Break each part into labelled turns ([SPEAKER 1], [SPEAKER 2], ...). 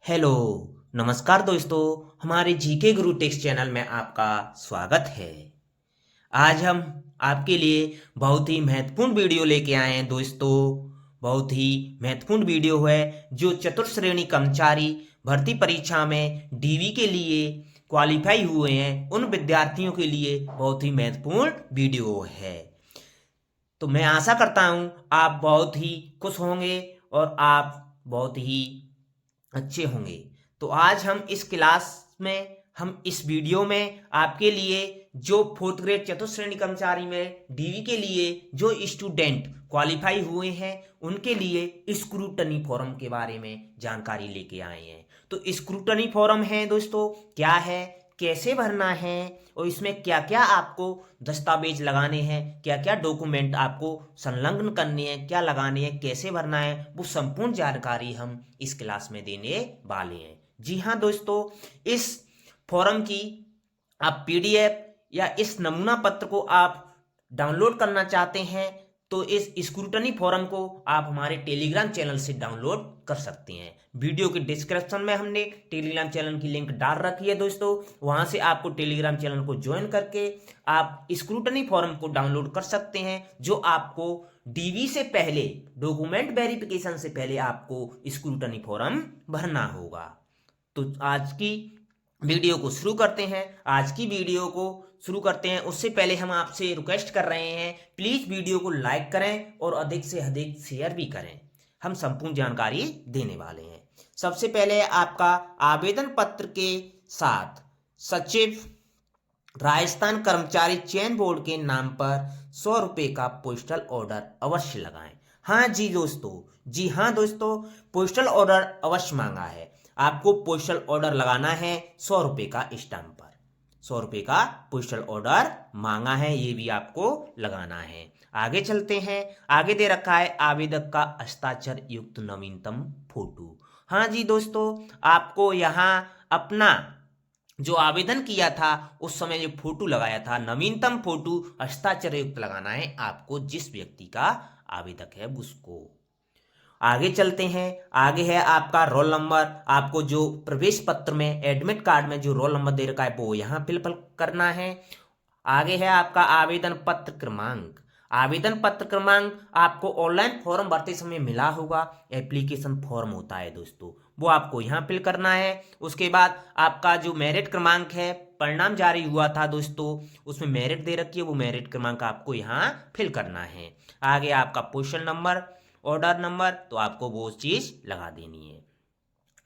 [SPEAKER 1] Hello, नमस्कार दोस्तों। हमारे जीके गुरु टेक्स्ट चैनल में आपका स्वागत है। आज हम आपके लिए बहुत ही महत्वपूर्ण वीडियो लेके आए हैं दोस्तों। बहुत ही महत्वपूर्ण वीडियो है जो चतुर्थ श्रेणी कर्मचारी भर्ती परीक्षा में डीवी के लिए क्वालिफाई हुए हैं उन विद्यार्थियों के लिए बहुत ही महत्वपूर्ण वीडियो है। तो मैं आशा करता हूँ आप बहुत ही खुश होंगे और आप बहुत ही अच्छे होंगे। तो आज हम इस क्लास में हम इस वीडियो में आपके लिए जो फोर्थ ग्रेड चतुर्थ श्रेणी कर्मचारी में डीवी के लिए जो स्टूडेंट क्वालिफाई हुए हैं उनके लिए स्क्रूटनी फॉर्म के बारे में जानकारी लेके आए हैं। तो स्क्रूटनी फॉर्म है दोस्तों, क्या है, कैसे भरना है और इसमें क्या क्या आपको दस्तावेज लगाने हैं, क्या क्या डॉक्यूमेंट आपको संलग्न करने हैं, क्या लगाने हैं, कैसे भरना है, वो संपूर्ण जानकारी हम इस क्लास में देने वाले हैं। जी हाँ दोस्तों, इस फॉर्म की आप पीडीएफ या इस नमूना पत्र को आप डाउनलोड करना चाहते हैं तो इस स्क्रूटनी फॉर्म को आप हमारे टेलीग्राम चैनल से डाउनलोड कर सकते हैं। वीडियो के डिस्क्रिप्शन में हमने टेलीग्राम चैनल की लिंक डाल रखी है दोस्तों, वहां से आपको टेलीग्राम चैनल को ज्वाइन करके आप स्क्रूटनी फॉर्म को डाउनलोड कर सकते हैं जो आपको डीवी से पहले, डॉक्यूमेंट वेरिफिकेशन से पहले आपको स्क्रूटनी फॉर्म भरना होगा। तो आज की वीडियो को शुरू करते हैं। आज की वीडियो को शुरू करते हैं उससे पहले हम आपसे रिक्वेस्ट कर रहे हैं, प्लीज वीडियो को लाइक करें और अधिक से अधिक शेयर भी करें। हम संपूर्ण जानकारी देने वाले हैं। सबसे पहले आपका आवेदन पत्र के साथ सचिव राजस्थान कर्मचारी चयन बोर्ड के नाम पर 100 रुपये का पोस्टल ऑर्डर अवश्य लगाएं। हाँ जी दोस्तों, जी हाँ दोस्तों, पोस्टल ऑर्डर अवश्य मांगा है। आपको पोस्टल ऑर्डर लगाना है 100 रुपये का स्टाम्प पर। 100 रुपये का पोस्टल ऑर्डर मांगा है, ये भी आपको लगाना है। आगे चलते हैं। आगे दे रखा है आवेदक का हस्ताक्षर युक्त नवीनतम फोटो। हाँ जी दोस्तों, आपको यहाँ अपना जो आवेदन किया था उस समय जो फोटो लगाया था, नवीनतम फोटो हस्ताक्षर युक्त लगाना है आपको, जिस व्यक्ति का आवेदक है उसको। आगे चलते हैं। आगे है आपका रोल नंबर। आपको जो प्रवेश पत्र में, एडमिट कार्ड में जो रोल नंबर दे रखा है वो यहाँ फिल करना है। आगे है आपका आवेदन पत्र क्रमांक। आवेदन पत्र क्रमांक आपको ऑनलाइन फॉर्म भरते समय मिला होगा, एप्लीकेशन फॉर्म होता है दोस्तों, वो आपको यहाँ फिल करना है। उसके बाद आपका जो मेरिट क्रमांक है, परिणाम जारी हुआ था दोस्तों, उसमें मेरिट दे रखी है, वो मेरिट क्रमांक आपको यहाँ फिल करना है। आगे आपका पोजीशन नंबर, ऑर्डर नंबर, तो आपको वो चीज लगा देनी है।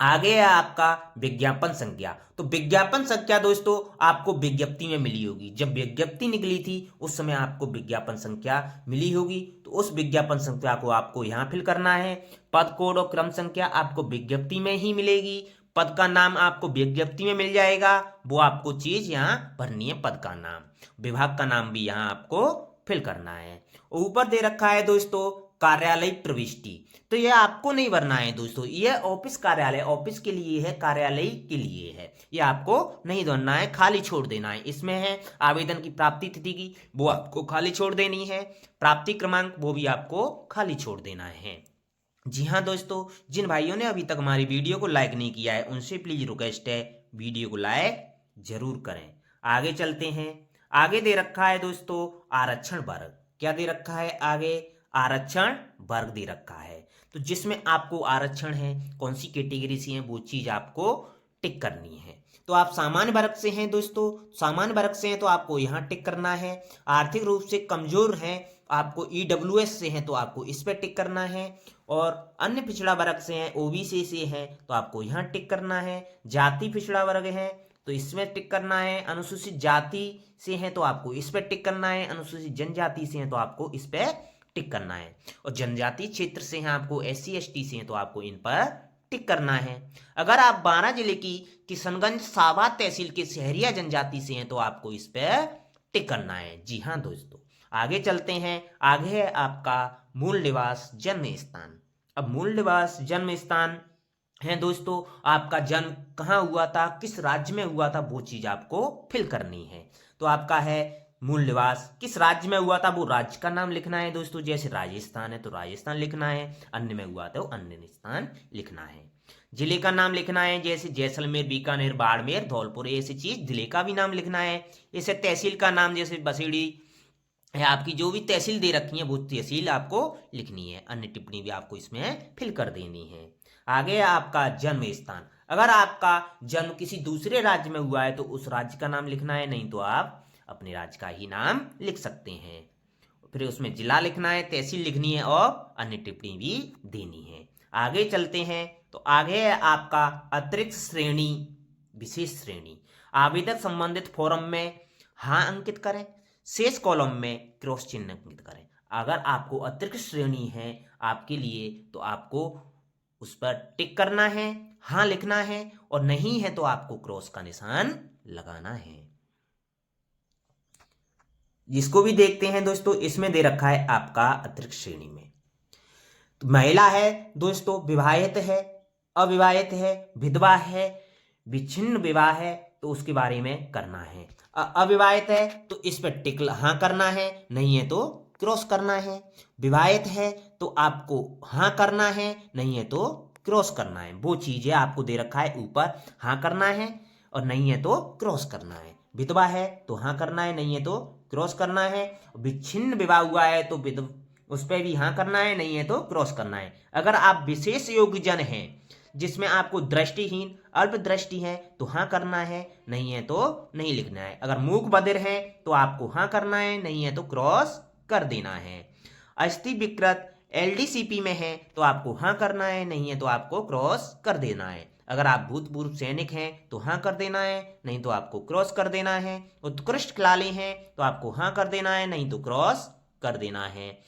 [SPEAKER 1] आगे है आपका विज्ञापन संख्या। तो विज्ञापन संख्या दोस्तों आपको विज्ञप्ति में मिली होगी, जब विज्ञप्ति निकली थी उस समय आपको विज्ञापन संख्या मिली होगी, तो उस विज्ञापन संख्या को आपको यहाँ फिल करना है। पद कोड और क्रम संख्या आपको विज्ञप्ति में ही मिलेगी। पद का नाम आपको विज्ञप्ति में मिल जाएगा, वो आपको चीज यहाँ भरनी है। पद का नाम, विभाग का नाम भी यहाँ आपको फिल करना है। ऊपर दे रखा है दोस्तों कार्यालय प्रविष्टि। तो यह आपको नहीं भरना है दोस्तों, यह ऑफिस कार्यालय, ऑफिस के लिए है, कार्यालय के लिए है, यह आपको नहीं भरना है, खाली छोड़ देना है। इसमें है आवेदन की प्राप्ति तिथि की, वो आपको खाली छोड़ देनी है। प्राप्ति क्रमांक, वो भी आपको खाली छोड़ देना है। जी हाँ दोस्तों, जिन भाइयों ने अभी तक हमारी वीडियो को लाइक नहीं किया है उनसे प्लीज रिक्वेस्ट है, वीडियो को लाइक जरूर करें। आगे चलते हैं। आगे दे रखा है दोस्तों आरक्षण वर्ग। क्या दे रखा है आगे? आरक्षण वर्ग दे रखा है, तो जिसमें आपको आरक्षण है, कौन सी कैटेगरी से है, वो चीज आपको टिक करनी है। तो आप सामान्य वर्ग से हैं दोस्तों, सामान्य वर्ग से हैं तो आपको यहाँ टिक करना है। आर्थिक रूप से कमजोर हैं, आपको ईडब्ल्यूएस से हैं तो आपको इस पर टिक करना है। और अन्य पिछड़ा वर्ग से हैं, ओबीसी से हैं तो आपको यहाँ टिक करना है। जाति पिछड़ा वर्ग है तो इसमें टिक करना है। अनुसूचित जाति से हैं तो आपको इस पर टिक करना है। अनुसूचित जनजाति से हैं तो आपको इस पर टिक करना है। और जनजातीय क्षेत्र से हैं, आपको SC ST से हैं तो आपको इन पर टिक करना है। अगर आप 12 जिले की किशनगंज साबाद तहसील के शहरिया जनजाति से हैं तो आपको इस पर टिक करना है। जी हाँ दोस्तों, आगे चलते हैं। आगे है आपका मूल निवास जन्म स्थान। अब मूल निवास जन्म स्थान है दोस्तों, आपका जन्म कहाँ हुआ था, किस राज्य में हुआ था, वो चीज आपको फिल करनी है। तो आपका है मूल निवास किस राज्य में हुआ था वो राज्य का नाम लिखना है दोस्तों। जैसे राजस्थान है तो राजस्थान लिखना है, अन्य में हुआ तो अन्य स्थान लिखना है। जिले का नाम लिखना है, जैसे जैसलमेर, बीकानेर, बाड़मेर, धौलपुर, ऐसी चीज जिले का भी नाम लिखना है। इसे तहसील का नाम, जैसे बसेड़ी है, आपकी जो भी तहसील दे रखी है वो तहसील आपको लिखनी है। अन्य टिप्पणी भी आपको इसमें फिल कर देनी है। आगे आपका जन्म स्थान, अगर आपका जन्म किसी दूसरे राज्य में हुआ है तो उस राज्य का नाम लिखना है, नहीं तो आप अपने राज्य का ही नाम लिख सकते हैं। फिर उसमें जिला लिखना है, तहसील लिखनी है और अन्य टिप्पणी भी देनी है। आगे चलते हैं तो आगे है आपका अतिरिक्त श्रेणी, विशेष श्रेणी। आवेदक संबंधित फॉर्म में हाँ अंकित करें, शेष कॉलम में क्रॉस चिन्ह अंकित करें। अगर आपको अतिरिक्त श्रेणी है आपके लिए तो आपको उस पर टिक करना है, हाँ लिखना है, और नहीं है तो आपको क्रॉस का निशान लगाना है। जिसको भी देखते हैं दोस्तों, इसमें दे रखा है आपका अतिरिक्त श्रेणी में तो महिला है दोस्तों, विवाहित है, अविवाहित है, विधवा है, विच्छिन्न विवाह है तो उसके बारे में करना है। अविवाहित है तो इस पर टिक हाँ करना है, नहीं है तो क्रॉस करना है। विवाहित है तो आपको हाँ करना है, नहीं है तो क्रॉस करना है। वो चीजें आपको दे रखा है ऊपर, हाँ करना है और नहीं है तो क्रॉस करना है। विधवा है तो हाँ करना है, नहीं है तो क्रॉस करना है। विच्छिन्न विवाह हुआ है तो उस पर भी हाँ करना है, नहीं है तो क्रॉस करना है। अगर आप विशेष योग्यजन हैं जिसमें आपको दृष्टिहीन, अल्प दृष्टि है तो हाँ करना है, नहीं है तो नहीं लिखना है। अगर मूक बधिर है तो आपको हाँ करना है, नहीं है तो क्रॉस कर देना है। अस्थि विकृत एलडीसीपी में है तो आपको हाँ करना है, नहीं है तो आपको क्रॉस कर देना है। अगर आप भूतपूर्व सैनिक हैं तो हाँ कर देना है, नहीं तो आपको क्रॉस कर देना है। उत्कृष्ट खिलाड़ी हैं तो आपको हाँ कर देना है, नहीं तो क्रॉस कर देना है।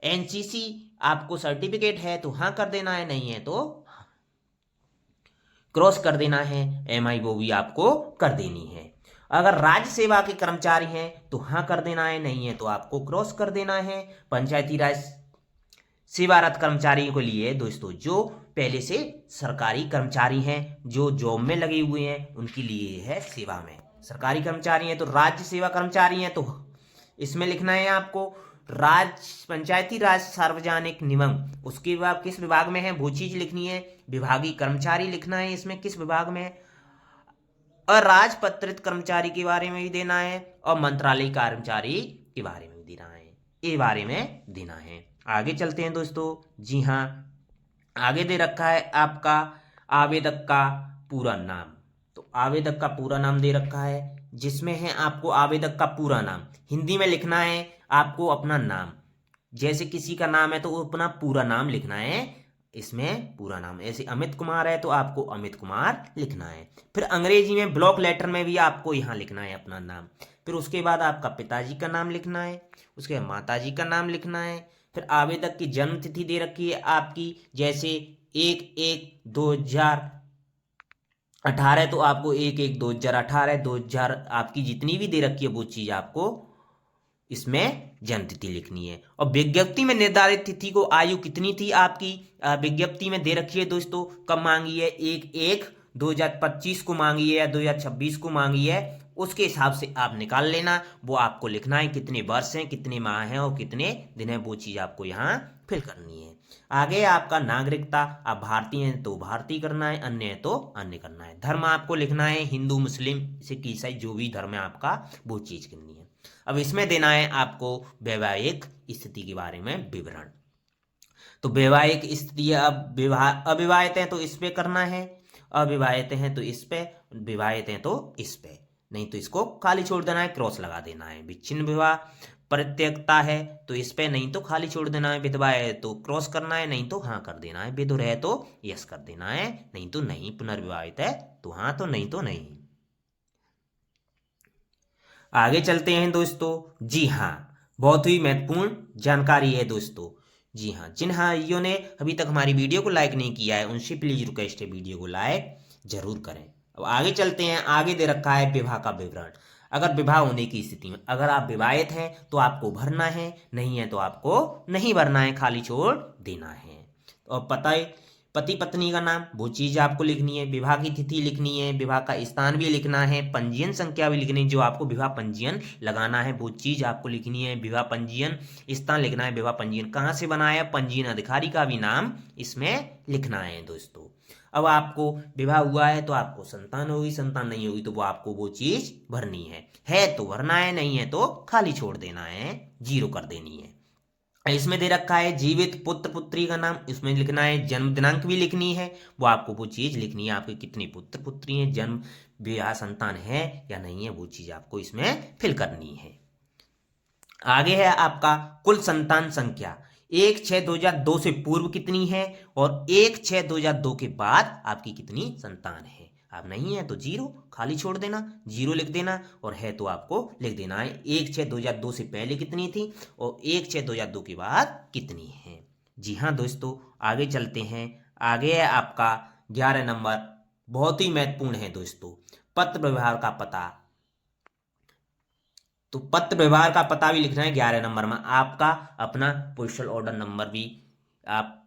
[SPEAKER 1] एनसीसी आपको सर्टिफिकेट है तो हाँ कर देना है, नहीं है तो क्रॉस कर देना है। एमआई वो भी आपको कर देनी है। अगर राज्य सेवा के कर्मचारी हैं तो हाँ कर देना है, नहीं है तो आपको क्रॉस कर देना है। पंचायती राज सेवारत कर्मचारियों के लिए दोस्तों, जो पहले से सरकारी कर्मचारी हैं, जो जॉब में लगे हुए हैं, उनके लिए है सेवा में। सरकारी कर्मचारी हैं तो राज्य सेवा कर्मचारी हैं तो इसमें लिखना है आपको राज्य पंचायती राज सार्वजनिक निगम, उसके बाद किस विभाग में है वो चीज लिखनी है। विभागीय कर्मचारी लिखना है, इसमें किस विभाग में है। अराजपत्रित कर्मचारी के बारे में भी देना है और मंत्रालय कर्मचारी के बारे में भी देना है, ये बारे में देना है। आगे चलते हैं दोस्तों। जी हाँ, आगे दे रखा है आपका आवेदक का पूरा नाम। तो आवेदक का पूरा नाम दे रखा है, जिसमें है आपको आवेदक का पूरा नाम हिंदी में लिखना है। आपको अपना नाम, जैसे किसी का नाम है तो वो अपना पूरा नाम लिखना है, इसमें पूरा नाम। ऐसे अमित कुमार है तो आपको अमित कुमार लिखना है। फिर अंग्रेजी में ब्लॉक लेटर में भी आपको यहाँ लिखना है अपना नाम। फिर उसके बाद आपका पिताजी का नाम लिखना है, उसके बाद माताजी का नाम लिखना है। फिर आवेदक की जन्म तिथि दे रखी है आपकी, जैसे 1/1/2018 तो आपको 1/1/2018, 2000 आपकी जितनी भी दे रखी है वो चीज आपको इसमें जन्म तिथि लिखनी है। और विज्ञप्ति में निर्धारित तिथि को आयु कितनी थी आपकी, विज्ञप्ति में दे रखी है दोस्तों, कब मांगी है, 1/1/2025 को मांगी है या 2026 को मांगी है, उसके हिसाब से आप निकाल लेना। वो आपको लिखना है कितने वर्ष हैं, कितने माह हैं और कितने दिन है, वो चीज आपको यहाँ फिल करनी है। आगे आपका नागरिकता, आप भारतीय हैं तो भारतीय करना है, अन्य है तो अन्य करना है। धर्म आपको लिखना है हिंदू, मुस्लिम, सिख, ईसाई, जो भी धर्म है आपका वो चीज करनी है। अब इसमें देना है आपको वैवाहिक स्थिति के बारे में विवरण। तो वैवाहिक स्थिति, अब अविवाहित हैं तो इस पे करना है, अविवाहित हैं तो इस पे, विवाहित हैं तो इस पे, नहीं तो इसको खाली छोड़ देना है, क्रॉस लगा देना है। विच्छिन्न विवाह परित्यक्ता है तो इस पे, नहीं तो खाली छोड़ देना है। विधवा है तो क्रॉस करना है, नहीं तो हाँ कर देना है। विधुर है तो यस कर देना है, नहीं तो नहीं। पुनर्विवाहित है तो हाँ, तो नहीं तो नहीं। आगे चलते हैं दोस्तों। जी हाँ, बहुत ही महत्वपूर्ण जानकारी है दोस्तों। जी हाँ, जिन भाइयों ने अभी तक हमारी वीडियो को लाइक नहीं किया है उनसे प्लीज रिक्वेस्ट है, वीडियो को लाइक जरूर करें। अब आगे चलते हैं। आगे दे रखा है विवाह का विवरण। अगर विवाह होने की स्थिति में, अगर आप विवाहित हैं तो आपको भरना है, नहीं है तो आपको नहीं भरना है, खाली छोड़ देना है। और पति पत्नी का नाम, वो चीज आपको लिखनी है। विवाह की तिथि लिखनी है, विवाह का स्थान भी लिखना है, पंजीयन संख्या भी लिखनी है, जो आपको विवाह पंजीयन लगाना है वो चीज आपको लिखनी है। विवाह पंजीयन स्थान लिखना है, विवाह पंजीयन कहाँ से बना है, पंजीयन अधिकारी का भी नाम इसमें लिखना है दोस्तों। अब आपको विवाह हुआ है तो आपको संतान होगी, संतान नहीं होगी तो वो आपको वो चीज भरनी है तो भरना है, नहीं है तो खाली छोड़ देना है, जीरो कर देनी है। इसमें दे रखा है जीवित पुत्र पुत्री का नाम, इसमें लिखना है। जन्म दिनांक भी लिखनी है, वो आपको वो चीज लिखनी है, आपके कितने पुत्र पुत्री हैं, जन्म विवाह संतान है या नहीं है, वो चीज आपको इसमें फिल करनी है। आगे है आपका कुल संतान संख्या, 1/6/2002 से पूर्व कितनी है और 1/6/2002 के बाद आपकी कितनी संतान है। अब नहीं है तो जीरो, खाली छोड़ देना, जीरो लिख देना, और है तो आपको लिख देना है 1/6/2002 से पहले कितनी थी और 1/6/2002 के बाद कितनी है। जी हाँ दोस्तों, आगे चलते हैं। आगे है आपका 11 नंबर, बहुत ही महत्वपूर्ण है दोस्तों, पत्र व्यवहार का पता। तो पत्र व्यवहार का पता भी लिखना है 11 नंबर में। आपका अपना पोस्टल ऑर्डर नंबर भी, आप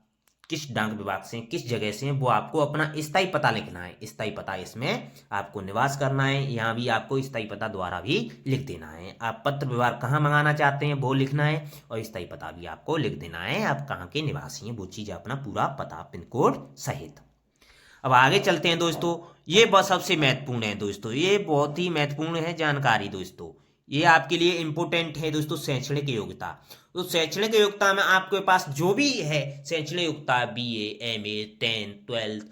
[SPEAKER 1] किस डाक विभाग से किस जगह से हैं वो आपको अपना स्थायी पता लिखना है। स्थायी पता इसमें आपको निवास करना है, यहाँ भी आपको स्थायी पता द्वारा भी लिख देना है। आप पत्र व्यवहार कहाँ मंगाना चाहते हैं वो लिखना है, और स्थायी पता भी आपको लिख देना है, आप कहाँ के निवासी हैं वो चीज़ अपना पूरा पता पिन कोड सहित। अब आगे चलते हैं दोस्तों, ये बस सबसे महत्वपूर्ण है दोस्तों, ये बहुत ही महत्वपूर्ण है जानकारी दोस्तों, ये आपके लिए इंपोर्टेंट है दोस्तों। शैक्षणिक योग्यता, तो शैक्षणिक योग्यता में आपके पास जो भी है शैक्षणिक योग्यता, BA MA 10th 12th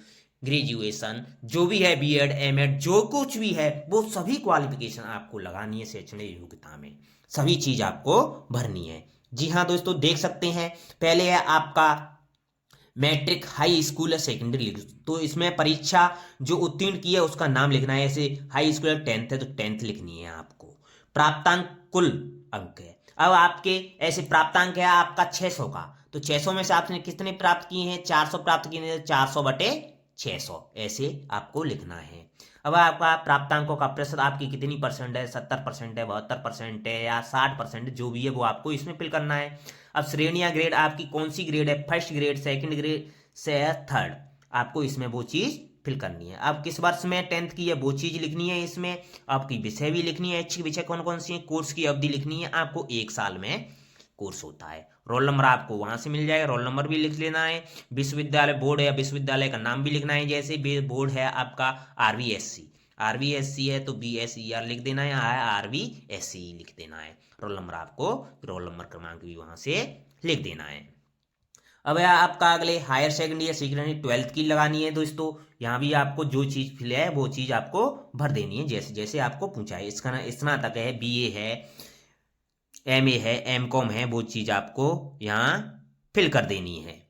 [SPEAKER 1] graduation, जो भी है B.Ed M.Ed जो कुछ भी है वो सभी क्वालिफिकेशन आपको लगानी है शैक्षणिक योग्यता में, सभी चीज आपको भरनी है। जी हाँ दोस्तों, देख सकते हैं पहले है आपका मैट्रिक, हाई स्कूल है, सेकेंडरी, तो इसमें परीक्षा जो उत्तीर्ण की है उसका नाम लिखना है। ऐसे हाई स्कूल 10th है तो 10th लिखनी है आपको। प्राप्तांक कुल अंक है, अब आपके ऐसे प्राप्तांक है आपका 600 का, तो 600 में से आपने कितने प्राप्त किए हैं, 400 प्राप्त किए हैं, 400/600 ऐसे आपको लिखना है। अब आपका प्राप्तांकों का प्रतिशत आपकी कितनी परसेंट है, 70% है, 72% है या 60%, जो भी है वो आपको इसमें फिल करना है। अब श्रेणियां, ग्रेड आपकी कौन सी ग्रेड है, फर्स्ट ग्रेड, सेकंड ग्रेड से थर्ड, आपको इसमें वो चीज फिल करनी है। अब किस वर्ष में 10th की है वो चीज लिखनी है, इसमें आपकी विषय भी लिखनी है, ऐच्छिक विषय कौन कौन सी है, कोर्स की अवधि लिखनी है, आपको 1 साल में कोर्स होता है। रोल नंबर आपको वहां से मिल जाएगा, रोल नंबर भी लिख लेना है। विश्वविद्यालय बोर्ड है, विश्वविद्यालय का नाम भी लिखना है, जैसे बोर्ड है आपका RVSC है तो BSER लिख देना है, RVSC लिख देना है। रोल नंबर आपको, रोल नंबर क्रमांक भी वहां से लिख देना है। अब आपका अगले हायर सेकेंडरी या सेकेंडरी 12th की लगानी है दोस्तों, यहाँ भी आपको जो चीज फिल है वो चीज आपको भर देनी है, जैसे जैसे आपको पूछा है। इसका स्नातक है, BA है, MA है, MCOM है, वो चीज आपको यहाँ फिल कर देनी है,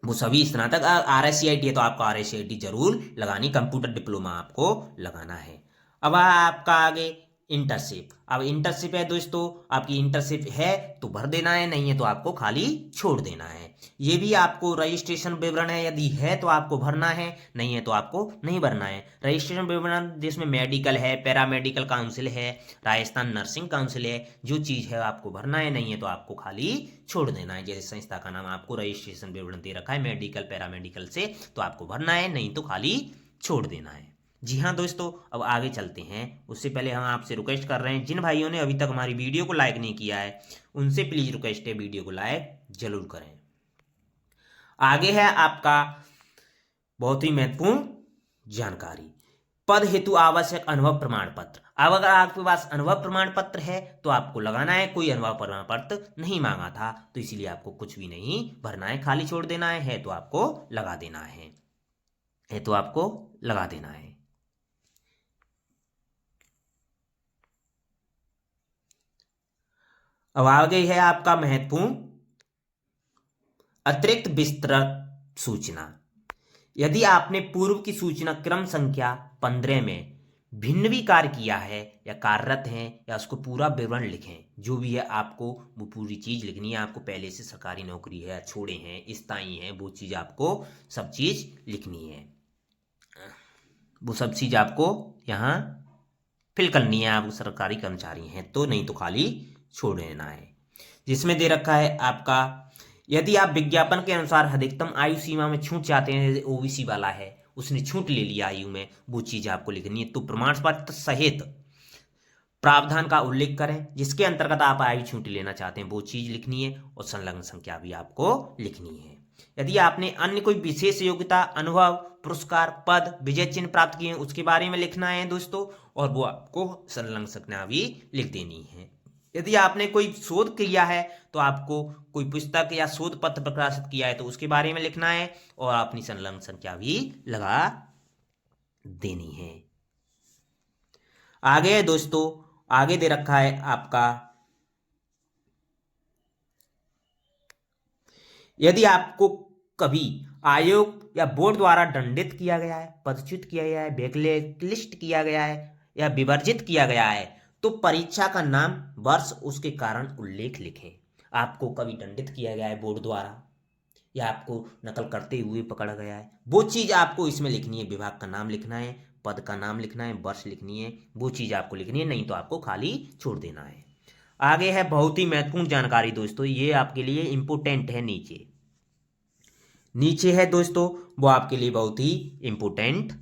[SPEAKER 1] वो सभी स्नातक। RSCIT है तो आपको RSCIT जरूर लगानी, कंप्यूटर डिप्लोमा आपको लगाना है। अब आपका आगे इंटर्नशिप, अब इंटर्नशिप है दोस्तों, आपकी इंटर्नशिप है तो भर देना है, नहीं है तो आपको खाली छोड़ देना है। ये भी आपको रजिस्ट्रेशन विवरण है, यदि है तो आपको भरना है, नहीं है तो आपको नहीं भरना है। रजिस्ट्रेशन विवरण जिसमें मेडिकल है, पैरामेडिकल काउंसिल है, राजस्थान नर्सिंग काउंसिल है, जो चीज है आपको भरना है, नहीं है तो आपको खाली छोड़ देना है। जैसे संस्था का नाम आपको रजिस्ट्रेशन विवरण दे रखा है मेडिकल पैरामेडिकल से, तो आपको भरना है, नहीं तो खाली छोड़ देना है। जी हाँ दोस्तों, अब आगे चलते हैं। उससे पहले हम आपसे रिक्वेस्ट कर रहे हैं, जिन भाइयों ने अभी तक हमारी वीडियो को लाइक नहीं किया है उनसे प्लीज रिक्वेस्ट है, वीडियो को लाइक जरूर करें। आगे है आपका बहुत ही महत्वपूर्ण जानकारी, पद हेतु आवश्यक अनुभव प्रमाण पत्र। अब अगर आपके पास अनुभव प्रमाण पत्र है तो आपको लगाना है, कोई अनुभव प्रमाण पत्र नहीं मांगा था तो इसलिए आपको कुछ भी नहीं भरना है, खाली छोड़ देना है तो आपको लगा देना है तो आपको लगा देना है। अब आगे है आपका महत्वपूर्ण अतिरिक्त विस्तृत सूचना, यदि आपने पूर्व की सूचना क्रम संख्या 15 में भिन्न भी कार्य किया है या कार्यरत हैं या उसको पूरा विवरण लिखें, जो भी है आपको वो पूरी चीज लिखनी है। आपको पहले से सरकारी नौकरी है, छोड़े हैं, स्थायी हैं, वो चीज आपको सब चीज लिखनी है, वो सब चीज आपको यहाँ फिल करनी है। आप सरकारी कर्मचारी हैं तो, नहीं तो खाली छोड़ देना है। जिसमें दे रखा है आपका यदि आप विज्ञापन के अनुसार अधिकतम आयु सीमा में छूट चाहते हैं, जैसे ओबीसी वाला है उसने छूट ले लिया आयु में, वो चीज आपको लिखनी है। तो प्रमाण पत्र सहित प्रावधान का उल्लेख करें जिसके अंतर्गत आप आयु छूट लेना चाहते हैं, वो चीज लिखनी है। और संलग्न संख्या भी आपको लिखनी है। यदि आपने अन्य कोई विशेष योग्यता, अनुभव, पुरस्कार, पद, विजय चिन्ह प्राप्त किए हैं उसके बारे में लिखना है दोस्तों, और वो आपको संलग्न संख्या भी लिख देनी है। यदि आपने कोई शोध किया है तो आपको कोई पुस्तक या शोध पत्र प्रकाशित किया है तो उसके बारे में लिखना है, और अपनी संलग्न संख्या भी लगा देनी है। आगे है दोस्तों, आगे दे रखा है आपका, यदि आपको कभी आयोग या बोर्ड द्वारा दंडित किया गया है, पदच्युत किया गया है, ब्लैकलिस्ट किया गया है या विवर्जित किया गया है तो परीक्षा का नाम, वर्ष, उसके कारण उल्लेख लिखें। आपको कभी दंडित किया गया है बोर्ड द्वारा, या आपको नकल करते हुए पकड़ा गया है, वो चीज आपको इसमें लिखनी है। विभाग का नाम लिखना है, पद का नाम लिखना है, वर्ष लिखनी है, वो चीज आपको लिखनी है, नहीं तो आपको खाली छोड़ देना है। आगे है बहुत ही महत्वपूर्ण जानकारी दोस्तों, ये आपके लिए इंपोर्टेंट है। नीचे नीचे है दोस्तों, वो आपके लिए बहुत ही इंपोर्टेंट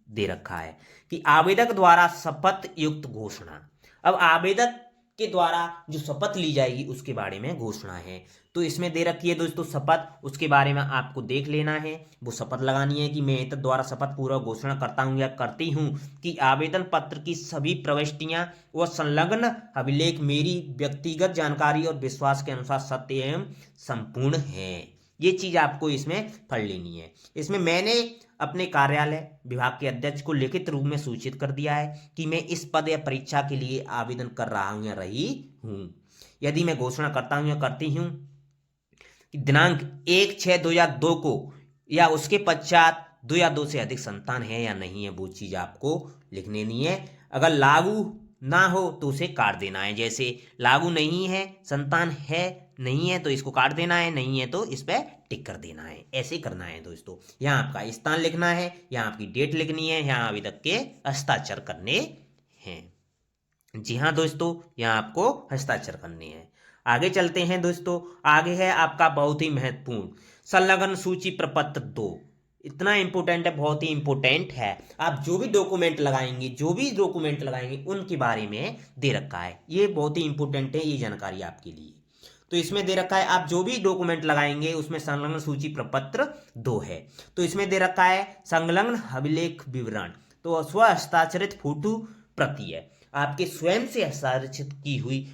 [SPEAKER 1] दे रखा है कि आवेदक द्वारा शपथ युक्त घोषणा। अब आवेदक के द्वारा जो शपथ ली जाएगी उसके बारे में घोषणा है। तो इसमें दे रखी है दोस्तों शपथ, उसके बारे में आपको देख लेना है। वो शपथ लगानी है कि मैं एतद द्वारा शपथ पूर्वक घोषणा करता हूं या करती हूं कि आवेदन पत्र की सभी प्रविष्टियां व संलग्न अभिलेख मेरी व्यक्तिगत जानकारी और विश्वास के अनुसार सत्य एवं संपूर्ण है। ये चीज आपको इसमें पढ़ लेनी है। इसमें मैंने अपने कार्यालय विभाग के अध्यक्ष को लिखित रूप में सूचित कर दिया है कि मैं इस पद या परीक्षा के लिए आवेदन कर रहा हूं या रही हूं। यदि मैं घोषणा करता हूं या करती हूं कि दिनांक 1/6/2002 को या उसके पश्चात 2 या 2 से अधिक संतान है या नहीं है, वो चीज आपको लिख लेनी है। अगर लागू ना हो तो उसे काट देना है। जैसे लागू नहीं है, संतान है नहीं है तो इसको काट देना है, नहीं है तो इस पर टिक कर देना है। ऐसे करना है दोस्तों। यहाँ आपका स्थान लिखना है, यहाँ आपकी डेट लिखनी है, यहाँ आवेदक के हस्ताक्षर करने हैं। जी हाँ दोस्तों, यहाँ आपको हस्ताक्षर करने हैं। आगे चलते हैं दोस्तों, आगे है आपका बहुत ही महत्वपूर्ण संलग्न सूची प्रपत्र 2। इतना इंपोर्टेंट है, बहुत ही इंपोर्टेंट है। आप जो भी डॉक्यूमेंट लगाएंगे उनके बारे में दे रखा है। ये बहुत ही इंपोर्टेंट है, ये जानकारी आपके लिए। तो इसमें दे रखा है आप जो भी डॉक्यूमेंट लगाएंगे उसमें संलग्न सूची प्रपत्र 2 है। तो इसमें दे रखा है संलग्न अभिलेख विवरण, तो स्व हस्ताक्षरित फोटो प्रति है, आपके स्वयं से हस्ताक्षरित की हुई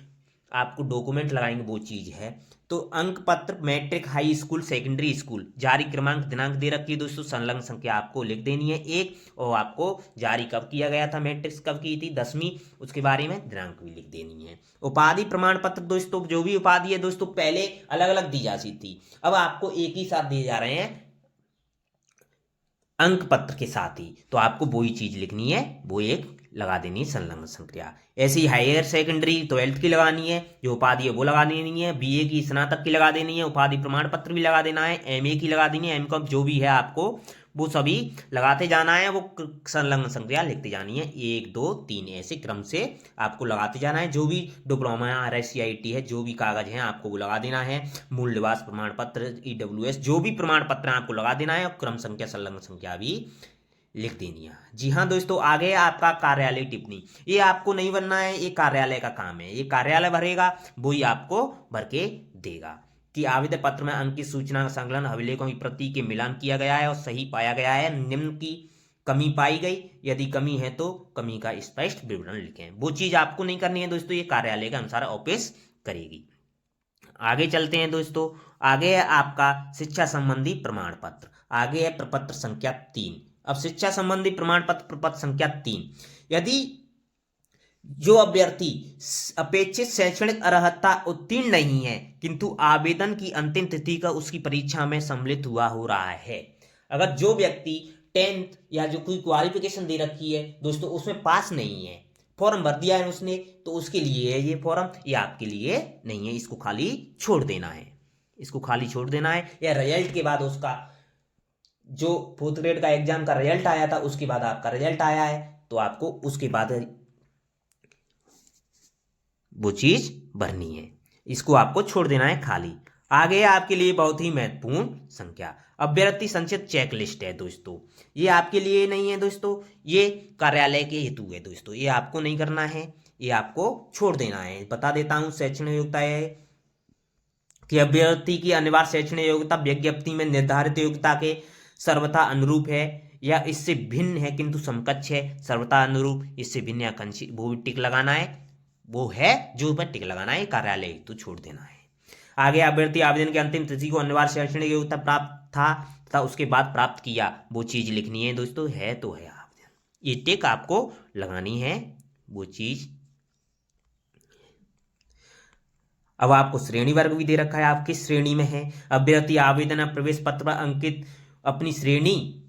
[SPEAKER 1] आपको डॉक्यूमेंट लगाएंगे वो चीज है। तो अंक पत्र, matric, high school, secondary school, जारी क्रमांक, दिनांक दे रखी है दोस्तों, संलग्न संख्या आपको लिख देनी है 1, और आपको जारी कब किया गया था, मैट्रिक कब की थी 10वीं, उसके बारे में दिनांक भी लिख देनी है। उपाधि प्रमाण पत्र दोस्तों, जो भी उपाधि है दोस्तों पहले अलग अलग दी जाती थी, अब आपको एक ही साथ दिए जा रहे हैं अंक पत्र के साथ ही, तो आपको वही चीज लिखनी है, वो एक लगा देनी है संलग्न संख्या। ऐसे ही हायर सेकेंडरी 12th की लगानी है, जो उपाधि है वो लगा देनी है, बीए की स्नातक की लगा देनी है, उपाधि प्रमाण पत्र भी लगा देना है, एमए की लगा देनी है, एमकॉम जो भी है आपको वो सभी लगाते जाना है। वो संलग्न संख्या लिखते जानी है 1 2 3 ऐसे क्रम से आपको लगाते जाना है। जो भी डिप्लोमा RSCIT है, जो भी कागज हैं आपको वो लगा देना है। मूल निवास प्रमाण पत्र, EWS, जो भी प्रमाण पत्र आपको लगा देना है, और क्रम संख्या संलग्न संख्या भी लिख देनी है। जी हाँ दोस्तों, आगे आपका कार्यालय टिप्पणी। ये आपको नहीं बनना है, ये कार्यालय का काम है, ये कार्यालय भरेगा, वो ही आपको भर के देगा कि आवेदन पत्र में अंक की सूचना का संकलन अभिलेखों की प्रति के मिलान किया गया है और सही पाया गया है, निम्न की कमी पाई गई, यदि कमी है तो कमी का स्पष्ट विवरण लिखें। वो चीज आपको नहीं करनी है दोस्तों, ये कार्यालय के अनुसार ऑफिस करेगी। आगे चलते हैं दोस्तों, आगे है आपका शिक्षा संबंधी प्रमाण पत्र। आगे है प्रपत्र संख्या 3। अब शिक्षा संबंधी प्रमाण पत्र प्रपत्र संख्या 3, यदि जो अभ्यर्थी अपेक्षित शैक्षणिक अर्हता उत्तीर्ण नहीं है किंतु आवेदन की अंतिम तिथि का उसकी परीक्षा में सम्मिलित हुआ हो रहा है, अगर जो व्यक्ति 10th या जो कोई क्वालिफिकेशन दे रखी है दोस्तों उसमें पास नहीं है, फॉर्म भर दिया है उसने, तो उसके लिए है ये फॉर्म, ये आपके लिए नहीं है, इसको खाली छोड़ देना है, इसको खाली छोड़ देना है। या रिजल्ट के बाद उसका जो 4th ग्रेड का एग्जाम का रिजल्ट आया था उसके बाद आपका रिजल्ट आया है, तो आपको उसके बाद वो चीज भरनी है, इसको आपको छोड़ देना है खाली। आगे आपके लिए बहुत ही महत्वपूर्ण संख्या, अभ्यर्थी संचित चेकलिस्ट है दोस्तों। ये आपके लिए नहीं है दोस्तों, ये कार्यालय के हेतु है दोस्तों, ये आपको नहीं करना है, ये आपको छोड़ देना है। बता देता हूं, शैक्षणिक योग्यता है कि अभ्यर्थी की अनिवार्य शैक्षणिक योग्यता विज्ञप्ति में निर्धारित योग्यता के सर्वथा अनुरूप है या इससे भिन्न है किंतु समकक्ष है, सर्वथा अनुरूप, इससे भिन्न या कंची, वो भी टिक लगाना है, वो है जो पर टिक लगाना है, कार्यालय हेतु छोड़ देना है। आगे अभ्यर्थी आवेदन की अंतिम तिथि को अनिवार्य शैक्षणिक योग्यता प्राप्त था तथा उसके बाद प्राप्त किया, वो चीज लिखनी है दोस्तों, है तो है आवेदन, ये टिक आपको लगानी है वो चीज। अब आपको श्रेणी वर्ग भी दे रखा है, आप किस श्रेणी में है। अभ्यर्थी आवेदन प्रवेश पत्र पर अंकित अपनी श्रेणी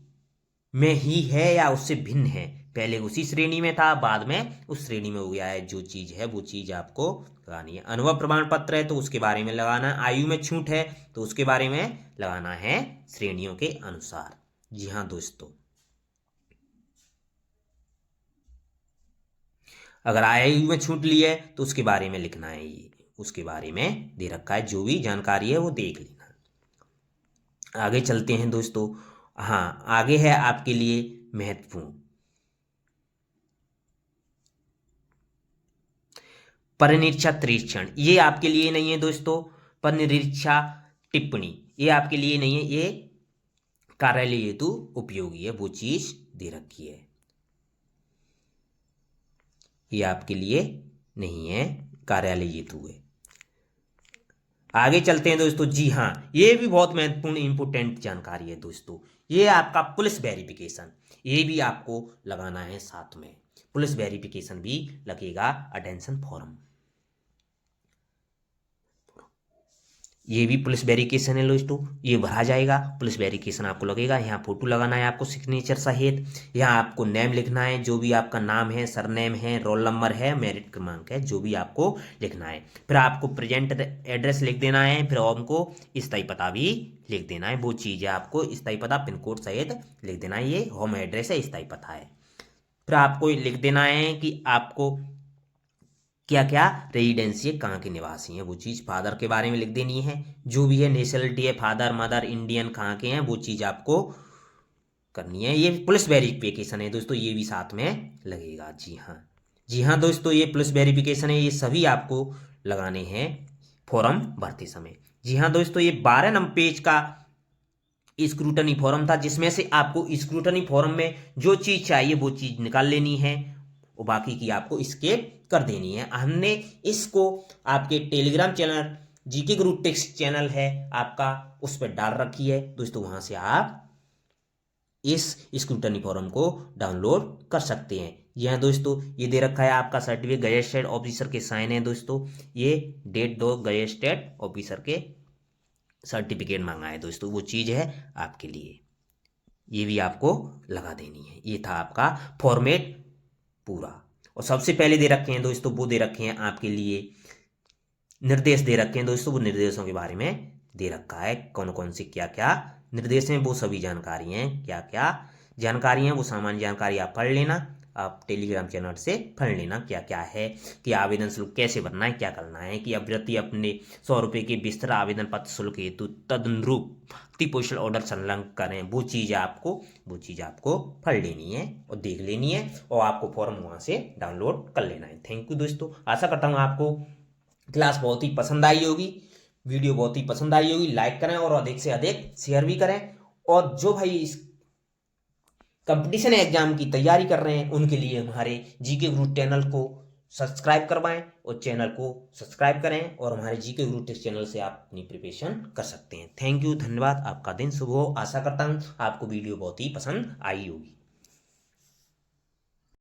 [SPEAKER 1] में ही है या उससे भिन्न है, पहले उसी श्रेणी में था, बाद में उस श्रेणी में हो गया है, जो चीज है वो चीज आपको लगानी है। अनुभव प्रमाण पत्र है तो उसके बारे में लगाना है, आयु में छूट है तो उसके बारे में लगाना है श्रेणियों के अनुसार। जी हाँ दोस्तों, अगर आयु में छूट ली है तो उसके बारे में लिखना है, ये उसके बारे में दे रखा है, जो भी जानकारी है वो देख लेना। आगे चलते हैं दोस्तों। हाँ, आगे है आपके लिए महत्वपूर्ण परिनिरीक्षा प्रेक्षण, ये आपके लिए नहीं है दोस्तों। परिनिरीक्षा टिप्पणी ये आपके लिए नहीं है, ये कार्यालय हेतु उपयोगी है, वो चीज दे रखी है, ये आपके लिए नहीं है, कार्यालय हेतु है। आगे चलते हैं दोस्तों। जी हाँ, ये भी बहुत महत्वपूर्ण इंपोर्टेंट जानकारी है दोस्तों, ये आपका पुलिस वेरिफिकेशन, ये भी आपको लगाना है साथ में, पुलिस वेरिफिकेशन भी लगेगा, अटेंशन फॉर्म, ये भी पुलिस वेरिफिकेशन है दोस्तों, ये भरा जाएगा, पुलिस वेरिफिकेशन आपको लगेगा। यहाँ फोटो लगाना है आपको सिग्नेचर सहित, यहाँ आपको नेम लिखना है, जो भी आपका नाम है, सरनेम है, रोल नंबर है, मेरिट क्रमांक है, जो भी आपको लिखना है। फिर आपको प्रेजेंट एड्रेस लिख देना है, फिर आपको स्थायी पता भी लिख देना है, वो चीज़ है, आपको स्थायी पता पिन कोड सहित लिख देना है, ये होम एड्रेस है, स्थायी पता है। फिर आपको लिख देना है कि आपको क्या क्या रेजिडेंसी है, कहाँ के निवासी हैं, वो चीज़ फादर के बारे में लिख देनी है, जो भी है नेशनलिटी है, फादर मदर इंडियन कहाँ के हैं, वो चीज़ आपको करनी है। ये पुलिस वेरिफिकेशन है दोस्तों, ये भी साथ में लगेगा। जी हाँ, जी हाँ दोस्तों, ये पुलिस वेरिफिकेशन है, ये सभी आपको लगाने हैं फॉर्म भरते समय। जी हाँ दोस्तों, ये 12 नंबर पेज का स्क्रूटनी फॉर्म था, जिसमें से आपको स्क्रूटनी फॉर्म में जो चीज़ चाहिए वो चीज़ निकाल लेनी है और बाकी की आपको स्केप कर देनी है। हमने इसको आपके टेलीग्राम चैनल जीके गुरु टेक्स्ट चैनल है आपका, उस पर डाल रखी है दोस्तों, वहां से आप इस स्क्रूटनी फॉर्म को डाउनलोड कर सकते हैं। यह दोस्तों ये दे रखा है आपका सर्टिफिकेट, गजेटेड ऑफिसर के साइन है दोस्तों, ये डेट दो गजेटेड ऑफिसर के सर्टिफिकेट मांगा है दोस्तों, वो चीज़ है आपके लिए, ये भी आपको लगा देनी है। ये था आपका फॉर्मेट पूरा। और सबसे पहले दे रखे हैं दोस्तों, वो दे रखे हैं आपके लिए निर्देश दे रखे हैं दोस्तों, वो निर्देशों के बारे में दे रखा है, कौन कौन से क्या क्या निर्देश हैं, वो सभी जानकारी हैं, क्या क्या जानकारी हैं, वो सामान्य जानकारी आप पढ़ लेना, आप टेलीग्राम चैनल से पढ़ लेना क्या क्या है, कि आवेदन शुल्क कैसे भरना है, क्या करना है, कि अभ्यर्थी अपने 100 रुपये के बिस्तर आवेदन पत्र शुल्क हेतु तदनुरूप पोस्टल ऑर्डर संलग्न करें, वो चीज़ आपको पढ़ लेनी है और देख लेनी है, और आपको फॉर्म वहाँ से डाउनलोड कर लेना है। थैंक यू दोस्तों, आशा करता हूँ आपको क्लास बहुत ही पसंद आई होगी, वीडियो बहुत ही पसंद आई होगी। लाइक करें और अधिक से अधिक शेयर भी करें, और जो भाई इस कंपटीशन एग्जाम की तैयारी कर रहे हैं उनके लिए हमारे जीके गुरु चैनल को सब्सक्राइब करवाएं और चैनल को सब्सक्राइब करें, और हमारे जीके गुरु टेस्ट चैनल से आप अपनी प्रिपरेशन कर सकते हैं। थैंक यू, धन्यवाद, आपका दिन शुभ हो। आशा करता हूँ आपको वीडियो बहुत ही पसंद आई होगी।